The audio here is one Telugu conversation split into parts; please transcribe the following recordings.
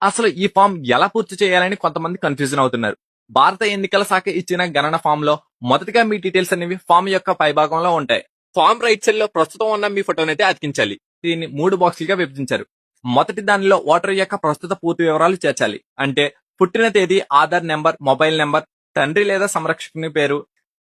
అసలు ఈ ఫామ్ ఎలా పూర్తి చేయాలని కొంతమంది కన్ఫ్యూజన్ అవుతున్నారు. భారత ఎన్నికల శాఖ ఇచ్చిన గణన ఫామ్ లో మొదటగా మీ డీటెయిల్స్ అనేవి ఫామ్ యొక్క పైభాగంలో ఉంటాయి. ఫామ్ రైట్ సైడ్ లో ప్రస్తుతం ఉన్న మీ ఫోటోనైతే అతికించాలి. దీన్ని 3 బాక్సులుగా విభజించారు. మొదటి దానిలో ఓటర్ యొక్క ప్రస్తుత పూర్తి వివరాలు చేర్చాలి. అంటే పుట్టిన తేదీ, ఆధార్ నెంబర్, మొబైల్ నెంబర్, తండ్రి లేదా సంరక్షకుని పేరు,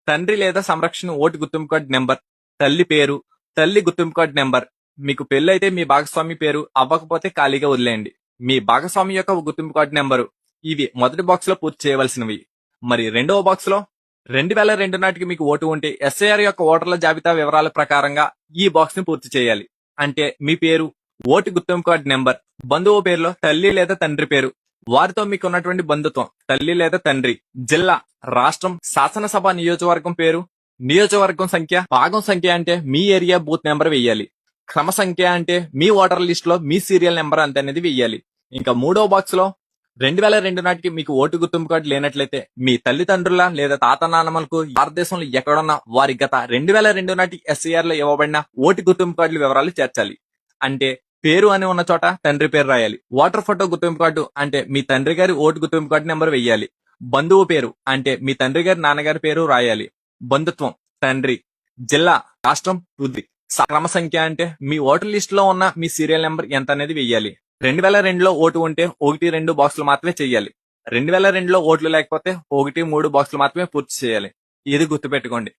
తండ్రి లేదా సంరక్షణ ఓటు గుర్తింపు కార్డు నెంబర్, తల్లి పేరు, తల్లి గుర్తింపు కార్డు నెంబర్. మీకు పెళ్ళైతే మీ భాగస్వామి పేరు, అవ్వకపోతే ఖాళీగా వదిలేయండి. మీ భాగస్వామి యొక్క గుర్తింపు కార్డు నెంబరు. ఇవి మొదటి బాక్స్ లో పూర్తి చేయవలసినవి. మరి రెండవ బాక్స్ లో 2002 నాటికి మీకు ఓటు ఉంటే ఎస్ఐఆర్ యొక్క ఓటర్ల జాబితా వివరాల ప్రకారంగా ఈ బాక్స్ ని పూర్తి చేయాలి. అంటే మీ పేరు, ఓటు గుర్తింపు కార్డు నెంబర్, బంధువు పేరులో తల్లి లేదా తండ్రి పేరు, వారితో మీకు ఉన్నటువంటి బంధుత్వం, తల్లి లేదా తండ్రి, జిల్లా, రాష్ట్రం, శాసనసభ నియోజకవర్గం పేరు, నియోజకవర్గం సంఖ్య, భాగం సంఖ్య అంటే మీ ఏరియా బూత్ నెంబర్ వెయ్యాలి. క్రమ సంఖ్య అంటే మీ ఓటర్ లిస్ట్ లో మీ సీరియల్ నెంబర్ అంత అనేది వెయ్యాలి. ఇంకా మూడో బాక్స్ లో 2002 నాటికి మీకు ఓటు గుర్తింపు కార్డు లేనట్లయితే మీ తల్లిదండ్రుల లేదా తాత నాన్నమ్మలకు భారతదేశంలో ఎక్కడున్నా వారి గత 2002 నాటి ఎస్ఐఆర్ లో ఇవ్వబడిన ఓటు గుర్తింపు కార్డుల వివరాలు చేర్చాలి. అంటే పేరు అని ఉన్న చోట తండ్రి పేరు రాయాలి. ఓటర్ ఫోటో గుర్తింపు కార్డు అంటే మీ తండ్రి గారి ఓటు గుర్తింపు కార్డు నెంబర్ వెయ్యాలి. బంధువు పేరు అంటే మీ తండ్రి గారి నాన్నగారి పేరు రాయాలి. బంధుత్వం తండ్రి, జిల్లా, రాష్ట్రం, వృద్ధి, క్రమ సంఖ్య అంటే మీ ఓటర్ లిస్ట్ లో ఉన్న మీ సీరియల్ నెంబర్ ఎంత అనేది వెయ్యాలి. 2002లో ఓటు ఉంటే 1-2 బాక్సులు మాత్రమే చేయాలి. 2002లో ఓట్లు లేకపోతే 1-3 బాక్సులు మాత్రమే పూర్తి చేయాలి. ఇది గుర్తుపెట్టుకోండి.